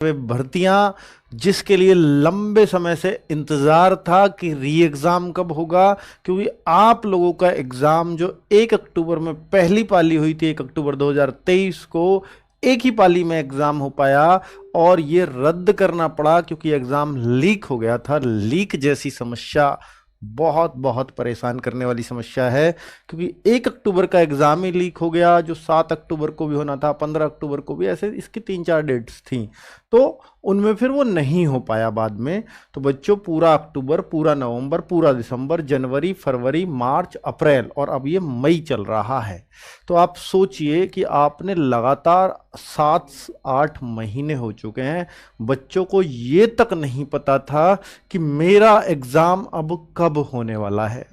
वे भर्तियां जिसके लिए लंबे समय से इंतजार था कि री एग्जाम कब होगा, क्योंकि आप लोगों का एग्जाम जो 1 अक्टूबर में पहली पाली हुई थी, 1 अक्टूबर 2023 को एक ही पाली में एग्जाम हो पाया और ये रद्द करना पड़ा क्योंकि एग्जाम लीक हो गया था। लीक जैसी समस्या बहुत बहुत परेशान करने वाली समस्या है, क्योंकि 1 अक्टूबर का एग्जाम ही लीक हो गया, जो 7 अक्टूबर को भी होना था, 15 अक्टूबर को भी, ऐसे इसकी 3-4 डेट्स थी, तो उनमें फिर वो नहीं हो पाया बाद में। तो बच्चों, पूरा अक्टूबर, पूरा नवंबर, पूरा दिसंबर, जनवरी, फरवरी, मार्च, अप्रैल और अब ये मई चल रहा है। तो आप सोचिए कि आपने लगातार 7-8 महीने हो चुके हैं, बच्चों को ये तक नहीं पता था कि मेरा एग्जाम अब कब होने वाला है।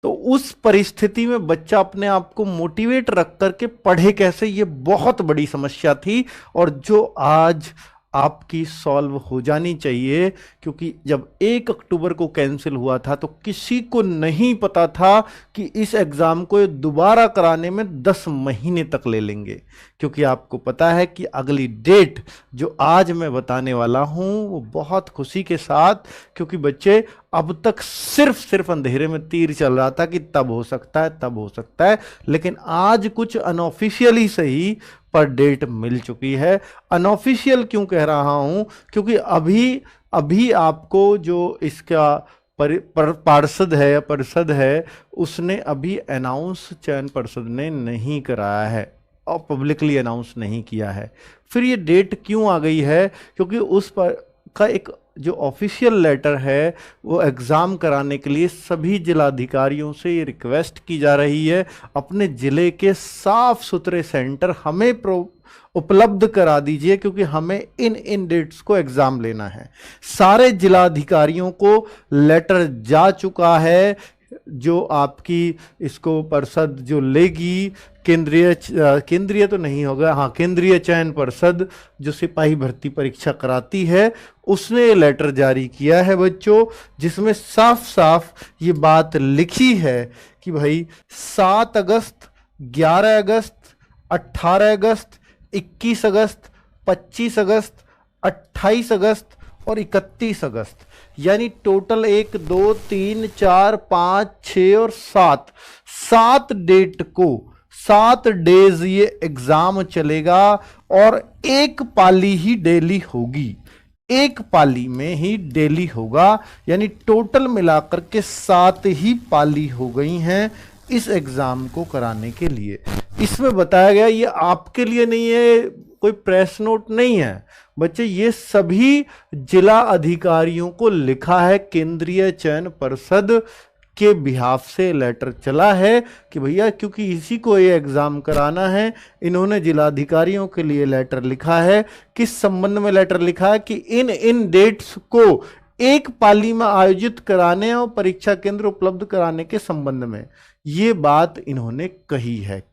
तो उस परिस्थिति में बच्चा अपने आप को मोटिवेट रख करके पढ़े कैसे, ये बहुत बड़ी समस्या थी और जो आज आपकी सॉल्व हो जानी चाहिए। क्योंकि जब 1 अक्टूबर को कैंसिल हुआ था तो किसी को नहीं पता था कि इस एग्जाम को दोबारा कराने में 10 महीने तक ले लेंगे, क्योंकि आपको पता है कि अगली डेट जो आज मैं बताने वाला हूं वो बहुत खुशी के साथ, क्योंकि बच्चे अब तक सिर्फ अंधेरे में तीर चल रहा था कि तब हो सकता है, तब हो सकता है, लेकिन आज कुछ अनऑफिशियली सही पर डेट मिल चुकी है। अनऑफिशियल क्यों कह रहा हूं, क्योंकि अभी अभी आपको जो इसका पार्षद है या परिषद है, उसने अभी अनाउंस, चयन परिषद ने नहीं कराया है और पब्लिकली अनाउंस नहीं किया है। फिर ये डेट क्यों आ गई है, क्योंकि उस पर का एक जो ऑफिशियल लेटर है वो एग्ज़ाम कराने के लिए सभी जिलाधिकारियों से ये रिक्वेस्ट की जा रही है, अपने ज़िले के साफ सुथरे सेंटर हमें उपलब्ध करा दीजिए, क्योंकि हमें इन डेट्स को एग्ज़ाम लेना है। सारे जिलाधिकारियों को लेटर जा चुका है, जो आपकी इसको परिषद जो लेगी, केंद्रीय तो नहीं होगा, हाँ, केंद्रीय चयन परिषद जो सिपाही भर्ती परीक्षा कराती है, उसने लेटर जारी किया है बच्चों, जिसमें साफ साफ ये बात लिखी है कि भाई 7 अगस्त, 11 अगस्त, 18 अगस्त, 21 अगस्त, 25 अगस्त, 28 अगस्त और 31 अगस्त, यानी टोटल 1, 2, 3, 4, 5, 6 और 7 डेट को 7 डेज ये एग्जाम चलेगा और एक पाली ही डेली होगी, एक पाली में ही डेली होगा, यानी टोटल मिलाकर के 7 ही पाली हो गई हैं इस एग्जाम को कराने के लिए। इसमें बताया गया, ये आपके लिए नहीं है, कोई प्रेस नोट नहीं है बच्चे, ये सभी जिला अधिकारियों को लिखा है, केंद्रीय चयन परिषद के बिहाफ से लेटर चला है कि भैया, क्योंकि इसी को ये एग्जाम कराना है, इन्होंने जिलाधिकारियों के लिए लेटर लिखा है। किस संबंध में लेटर लिखा है कि इन डेट्स को एक पाली में आयोजित कराने और परीक्षा केंद्र उपलब्ध कराने के संबंध में ये बात इन्होंने कही है।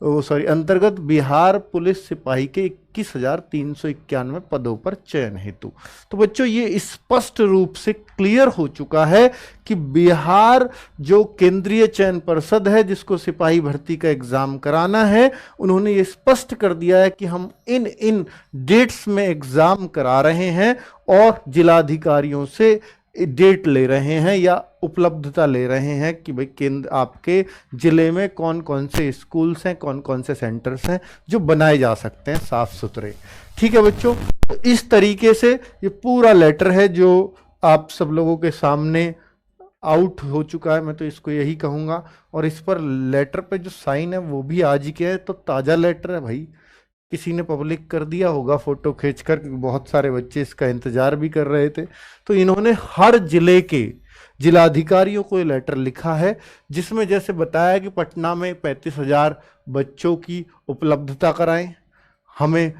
अंतर्गत बिहार पुलिस सिपाही के 21,391 पदों पर चयन हेतु। तो बच्चों, ये स्पष्ट रूप से क्लियर हो चुका है कि बिहार जो केंद्रीय चयन परिषद है, जिसको सिपाही भर्ती का एग्जाम कराना है, उन्होंने ये स्पष्ट कर दिया है कि हम इन डेट्स में एग्जाम करा रहे हैं और जिलाधिकारियों से डेट ले रहे हैं या उपलब्धता ले रहे हैं कि भाई केंद्र आपके जिले में कौन कौन से स्कूल्स हैं, कौन कौन से सेंटर्स हैं जो बनाए जा सकते हैं साफ सुथरे। ठीक है बच्चों, तो इस तरीके से ये पूरा लेटर है जो आप सब लोगों के सामने आउट हो चुका है, मैं तो इसको यही कहूँगा। और इस पर लेटर पे जो साइन है वो भी आज ही के है, तो ताज़ा लेटर है भाई, किसी ने पब्लिक कर दिया होगा फोटो खींचकर, क्योंकि बहुत सारे बच्चे इसका इंतजार भी कर रहे थे। तो इन्होंने हर जिले के जिलाधिकारियों को ये लेटर लिखा है, जिसमें जैसे बताया कि पटना में 35,000 बच्चों की उपलब्धता कराएं, हमें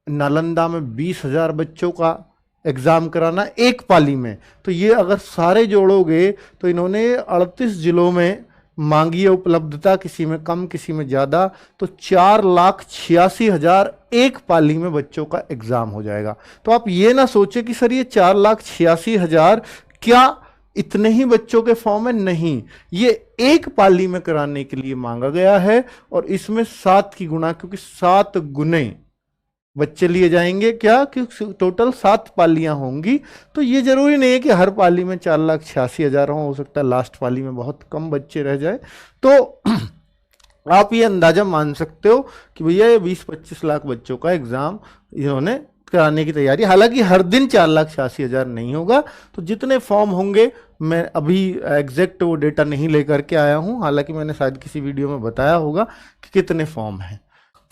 नालंदा में 20,000 बच्चों का एग्ज़ाम कराना एक पाली में। तो ये अगर सारे जोड़ोगे तो इन्होंने 38 जिलों में मांगी है उपलब्धता, किसी में कम किसी में ज़्यादा, तो 4,86,000 एक पाली में बच्चों का एग्ज़ाम हो जाएगा। तो आप ये ना सोचे कि सर ये 4,86,000 क्या इतने ही बच्चों के फॉर्म है, नहीं, ये एक पाली में कराने के लिए मांगा गया है और इसमें 7 की गुणा, क्योंकि 7 गुने बच्चे लिए जाएंगे क्या कि टोटल 7 पालियां होंगी। तो ये जरूरी नहीं है कि हर पाली में 4,86,000 हो सकता है लास्ट पाली में बहुत कम बच्चे रह जाए। तो आप ये अंदाजा मान सकते हो कि भैया ये 20-25 लाख बच्चों का एग्जाम इन्होंने कराने की तैयारी। हालांकि हर दिन 4,86,000 नहीं होगा, तो जितने फॉर्म होंगे, मैं अभी एग्जैक्ट वो डेटा नहीं लेकर के आया हूं, हालांकि मैंने शायद किसी वीडियो में बताया होगा कि कितने फॉर्म हैं।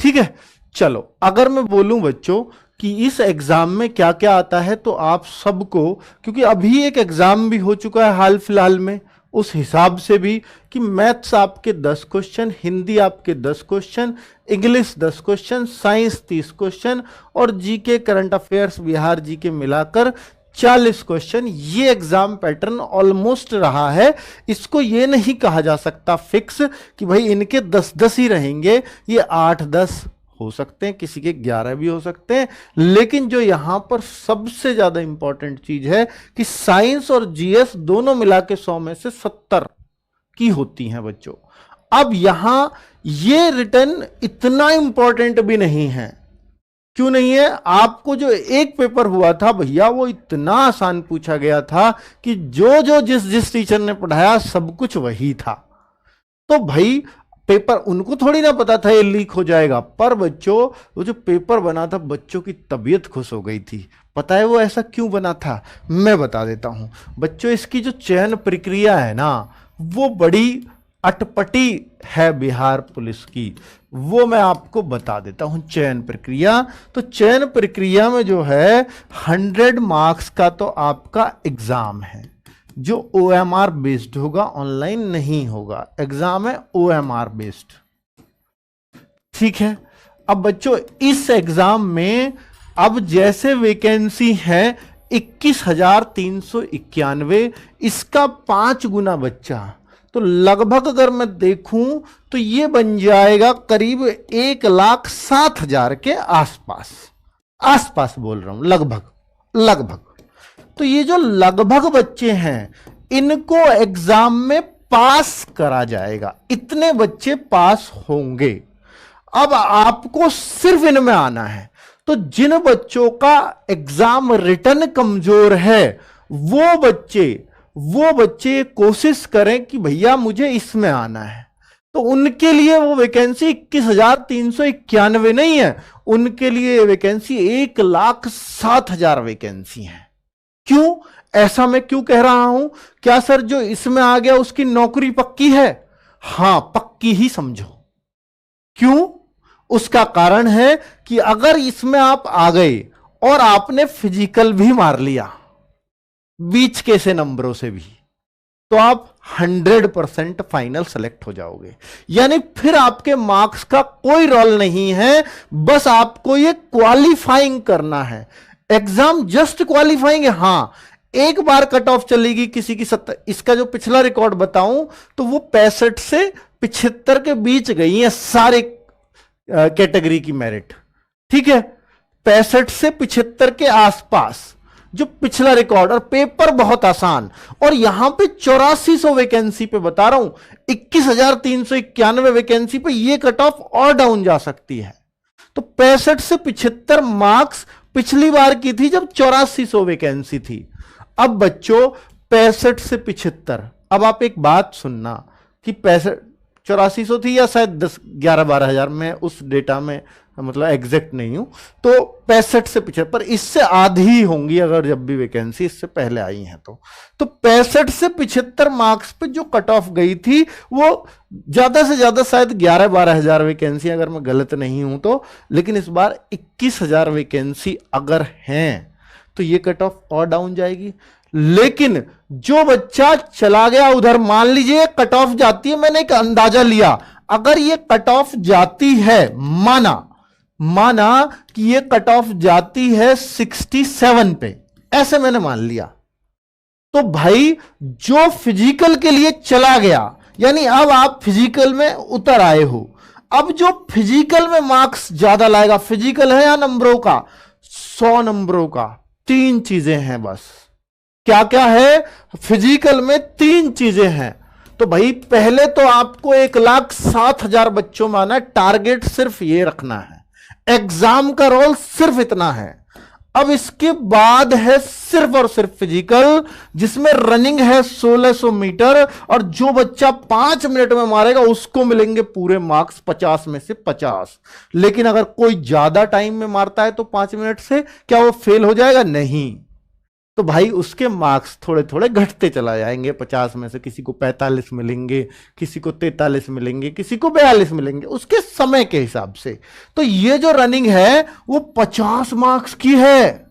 ठीक है, चलो अगर मैं बोलूं बच्चों कि इस एग्जाम में क्या क्या आता है, तो आप सबको, क्योंकि अभी एक एग्जाम भी हो चुका है हाल फिलहाल में, उस हिसाब से भी कि मैथ्स आपके 10 क्वेश्चन, हिंदी आपके 10 question, English 10 question, science 30 question और GK current affairs Bihar GK मिलाकर 40 क्वेश्चन, ये एग्जाम पैटर्न ऑलमोस्ट रहा है। इसको ये नहीं कहा जा सकता फिक्स कि भाई इनके 10-10 ही रहेंगे, ये 8-10 हो सकते हैं, किसी के 11 भी हो सकते हैं। लेकिन जो यहां पर सबसे ज्यादा इंपॉर्टेंट चीज है कि साइंस और जीएस दोनों मिला के 100 में से 70 की होती हैं बच्चों। अब यहां ये रिटर्न इतना इंपॉर्टेंट भी नहीं है। क्यों नहीं है? आपको जो एक पेपर हुआ था भैया, वो इतना आसान पूछा गया था कि जो जो जिस टीचर ने पढ़ाया सब कुछ वही था। तो भाई पेपर उनको थोड़ी ना पता था ये लीक हो जाएगा, पर बच्चों वो जो पेपर बना था, बच्चों की तबीयत खुश हो गई थी। पता है वो ऐसा क्यों बना था? मैं बता देता हूं बच्चों। इसकी जो चयन प्रक्रिया है ना, वो बड़ी अटपटी है बिहार पुलिस की, वो मैं आपको बता देता हूं। चयन प्रक्रिया, तो चयन प्रक्रिया में जो है 100 मार्क्स का तो आपका एग्जाम है, जो OMR बेस्ड होगा, ऑनलाइन नहीं होगा। एग्जाम है OMR बेस्ड। ठीक है, अब बच्चों इस एग्जाम में अब जैसे वैकेंसी है 21,391, इसका 5 गुना बच्चा, तो लगभग अगर मैं देखूं तो ये बन जाएगा करीब 1,07,000 के आसपास। आसपास बोल रहा हूं, लगभग। तो ये जो लगभग बच्चे हैं, इनको एग्जाम में पास करा जाएगा, इतने बच्चे पास होंगे। अब आपको सिर्फ इनमें आना है। तो जिन बच्चों का एग्जाम रिटर्न कमजोर है, वो बच्चे कोशिश करें कि भैया मुझे इसमें आना है। तो उनके लिए वो वैकेंसी 21,391 नहीं है, उनके लिए वैकेंसी 1,07,000 वैकेंसी है। क्यों? ऐसा मैं क्यों कह रहा हूं? क्या सर जो इसमें आ गया उसकी नौकरी पक्की है? हां, पक्की ही समझो। क्यों? उसका कारण है कि अगर इसमें आप आ गए और आपने फिजिकल भी मार लिया बीच के से नंबरों से भी, तो आप 100% फाइनल सेलेक्ट हो जाओगे। यानी फिर आपके मार्क्स का कोई रोल नहीं है, बस आपको ये क्वालिफाइंग करना है। एग्जाम जस्ट क्वालिफाइंग है। हां, एक बार कट ऑफ चलेगी किसी की 70। इसका जो पिछला रिकॉर्ड बताऊं तो वो 65 से 75 के बीच गई है सारे कैटेगरी की मेरिट। ठीक है, 65 से 75 के आसपास जो पिछला रिकॉर्ड, और पेपर बहुत आसान। और यहां पे 8400 वैकेंसी पे बता रहा हूं, 21,391 वैकेंसी पे ये कट ऑफ और डाउन जा सकती है। तो 65 से 75 मार्क्स पिछली बार की थी जब 8400 वैकेंसी थी। अब बच्चों 65 से 75, अब आप एक बात सुनना कि 8400 थी या शायद 11-12 हजार, में उस डेटा में मतलब एग्जैक्ट नहीं हूं। तो 65 से 75, इससे आधी होंगी अगर जब भी वैकेंसी इससे पहले आई हैं तो 65 से 75 मार्क्स पे जो कट ऑफ गई थी वो ज्यादा से ज्यादा शायद 11-12 हजार वैकेंसी, अगर मैं गलत नहीं हूं तो। लेकिन इस बार 21,000 वैकेंसी अगर हैं तो ये कट ऑफ और डाउन जाएगी। लेकिन जो बच्चा चला गया उधर, मान लीजिए कट ऑफ जाती है, मैंने एक अंदाजा लिया, अगर ये कट ऑफ जाती है, माना कि ये कट ऑफ जाती है 67 पे, ऐसे मैंने मान लिया, तो भाई जो फिजिकल के लिए चला गया, यानी अब आप फिजिकल में उतर आए हो, अब जो फिजिकल में मार्क्स ज्यादा लाएगा, फिजिकल है या नंबरों का? 100 नंबरों का। 3 चीजें हैं बस। क्या क्या है? फिजिकल में 3 चीजें हैं। तो भाई पहले तो आपको 1,07,000 बच्चों में आना है, टारगेट सिर्फ ये रखना है। एग्जाम का रोल सिर्फ इतना है। अब इसके बाद है सिर्फ और सिर्फ फिजिकल, जिसमें रनिंग है 1600 मीटर, और जो बच्चा 5 मिनट में मारेगा उसको मिलेंगे पूरे मार्क्स 50 में से 50। लेकिन अगर कोई ज्यादा टाइम में मारता है तो 5 मिनट से क्या वो फेल हो जाएगा? नहीं। तो भाई उसके मार्क्स थोड़े थोड़े घटते चला जाएंगे। 50 में से किसी को 45 मिलेंगे, किसी को 43 मिलेंगे, किसी को 42 मिलेंगे, उसके समय के हिसाब से। तो ये जो रनिंग है वो 50 मार्क्स की है।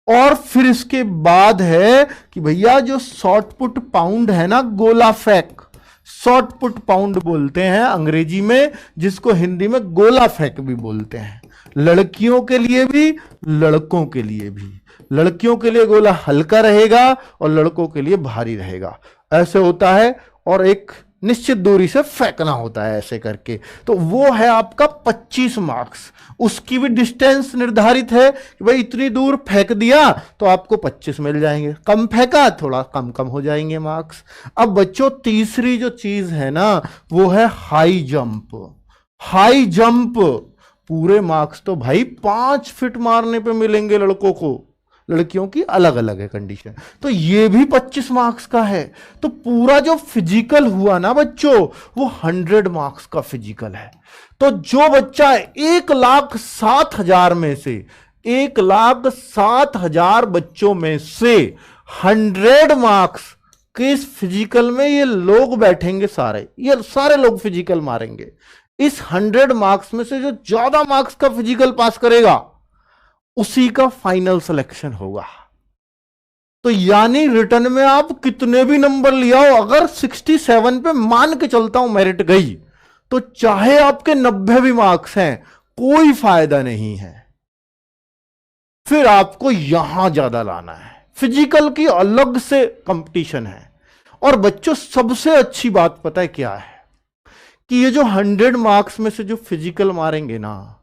और फिर इसके बाद है कि भैया जो शॉर्ट पुट पाउंड है ना, गोला फेंक, शॉर्ट पुट पाउंड बोलते हैं अंग्रेजी में, जिसको हिंदी में गोला फेंक भी बोलते हैं। लड़कियों के लिए भी, लड़कों के लिए भी। लड़कियों के लिए गोला हल्का रहेगा और लड़कों के लिए भारी रहेगा, ऐसे होता है। और एक निश्चित दूरी से फेंकना होता है ऐसे करके। तो वो है आपका 25 मार्क्स। उसकी भी डिस्टेंस निर्धारित है कि भाई इतनी दूर फेंक दिया तो आपको 25 मिल जाएंगे, कम फेंका थोड़ा कम कम हो जाएंगे मार्क्स। अब बच्चों तीसरी जो चीज है ना वो है हाई जंप। हाई जंप पूरे मार्क्स तो भाई 5 फीट मारने पे मिलेंगे लड़कों को, लड़कियों की अलग अलग है कंडीशन। तो ये भी 25 मार्क्स का है। तो पूरा जो फिजिकल हुआ ना बच्चों वो 100 मार्क्स का फिजिकल है। तो जो बच्चा 1,07,000 में से, 1,07,000 बच्चों में से 100 मार्क्स किस फिजिकल में ये लोग बैठेंगे, ये सारे लोग फिजिकल मारेंगे। इस 100 मार्क्स में से जो ज्यादा मार्क्स का फिजिकल पास करेगा उसी का फाइनल सिलेक्शन होगा। तो यानी रिटर्न में आप कितने भी नंबर लिया हो, अगर 67 पे मान के चलता हूं मेरिट गई, तो चाहे आपके 90 भी मार्क्स हैं कोई फायदा नहीं है। फिर आपको यहां ज्यादा लाना है। फिजिकल की अलग से कंपटीशन है। और बच्चों सबसे अच्छी बात पता है क्या है, कि ये जो 100 मार्क्स में से जो फिजिकल मारेंगे ना,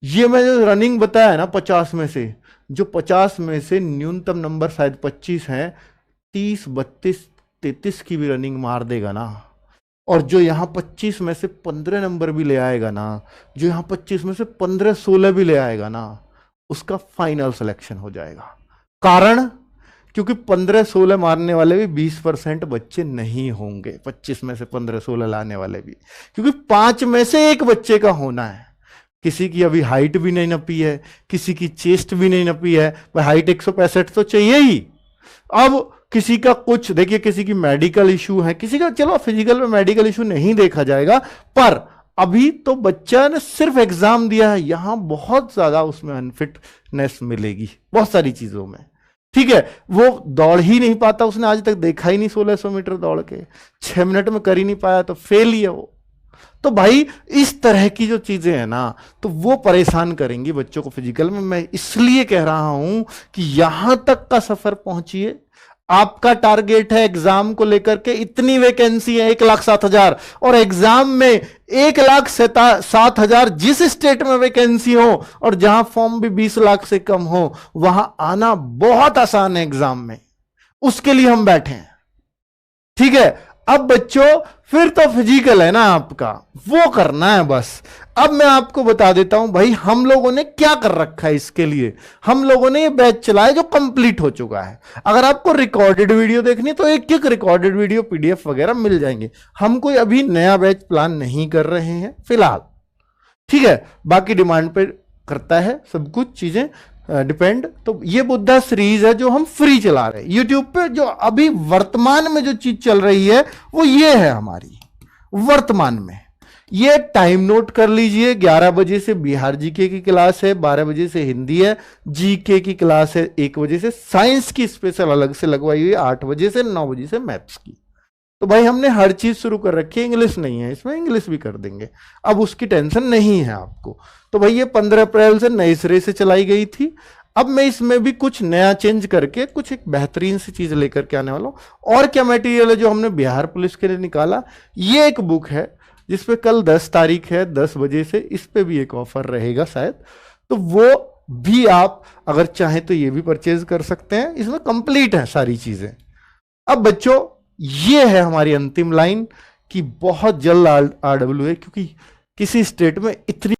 ये मैं जो रनिंग बताया ना 50 में से, जो 50 में से न्यूनतम नंबर शायद 25 हैं, 30, 32, 33 की भी रनिंग मार देगा ना, और जो यहां 25 में से 15 नंबर भी ले आएगा ना, जो यहां 25 में से 15, 16 भी ले आएगा ना, उसका फाइनल सिलेक्शन हो जाएगा। कारण क्योंकि 15, 16 मारने वाले भी 20% बच्चे नहीं होंगे, 25 में से 15, 16 लाने वाले भी, क्योंकि 5 में से एक बच्चे का होना है। किसी की अभी हाइट भी नहीं नपी है, किसी की चेस्ट भी नहीं नपी है, भाई हाइट 165 तो चाहिए ही। अब किसी का कुछ देखिए, किसी की मेडिकल इशू है, किसी का चलो फिजिकल में मेडिकल इशू नहीं देखा जाएगा, पर अभी तो बच्चा ने सिर्फ एग्जाम दिया है, यहां बहुत ज्यादा उसमें अनफिटनेस मिलेगी बहुत सारी चीजों में। ठीक है, वो दौड़ ही नहीं पाता, उसने आज तक देखा ही नहीं 1600 मीटर दौड़ के, 6 मिनट में कर ही नहीं पाया, तो फेल ही है वो। तो भाई इस तरह की जो चीजें हैं ना, तो वो परेशान करेंगी बच्चों को फिजिकल में। मैं इसलिए कह रहा हूं कि यहां तक का सफर पहुंचिए। आपका टारगेट है एग्जाम को लेकर के, इतनी वैकेंसी है 1,07,000, और एग्जाम में 1,07,000 जिस स्टेट में वैकेंसी हो और जहां फॉर्म भी 20 लाख से कम हो, वहां आना बहुत आसान है एग्जाम में। उसके लिए हम बैठे हैं। ठीक है, अब बच्चों फिर तो फिजिकल है ना आपका, वो करना है बस। अब मैं आपको बता देता हूं भाई हम लोगों ने क्या कर रखा है इसके लिए। हम लोगों ने ये बैच चलाया जो कंप्लीट हो चुका है। अगर आपको रिकॉर्डेड वीडियो देखनी है तो एक रिकॉर्डेड वीडियो पीडीएफ वगैरह मिल जाएंगे। हम कोई अभी नया बैच प्लान नहीं कर रहे हैं फिलहाल। ठीक है, बाकी डिमांड पे करता है सब कुछ चीजें डिपेंड। तो ये बुद्धा सीरीज है जो हम फ्री चला रहे हैं यूट्यूब पे। जो अभी वर्तमान में जो चीज चल रही है वो ये है हमारी वर्तमान में। ये टाइम नोट कर लीजिए, 11 बजे से बिहार जीके की क्लास है, 12 बजे से हिंदी है, जीके की क्लास है, 1 बजे से साइंस की स्पेशल अलग से लगवाई हुई है, 8 बजे से 9 बजे से मैथ्स की। तो भाई हमने हर चीज शुरू कर रखी है, इंग्लिश नहीं है इसमें, इंग्लिश भी कर देंगे, अब उसकी टेंशन नहीं है आपको। तो भाई ये 15 अप्रैल से नए सिरे से चलाई गई थी। अब मैं इसमें भी कुछ नया चेंज करके कुछ एक बेहतरीन सी चीज लेकर के आने वाला हूं। और क्या मटेरियल है जो हमने बिहार पुलिस के लिए निकाला, ये एक बुक है जिसपे कल 10 तारीख है 10 बजे से इस पे भी एक ऑफर रहेगा शायद, तो वो भी आप अगर चाहें तो ये भी परचेज कर सकते हैं। इसमें कंप्लीट है सारी चीजें। अब बच्चों ये है हमारी अंतिम लाइन कि बहुत जल्द RWA, क्योंकि किसी स्टेट में इतनी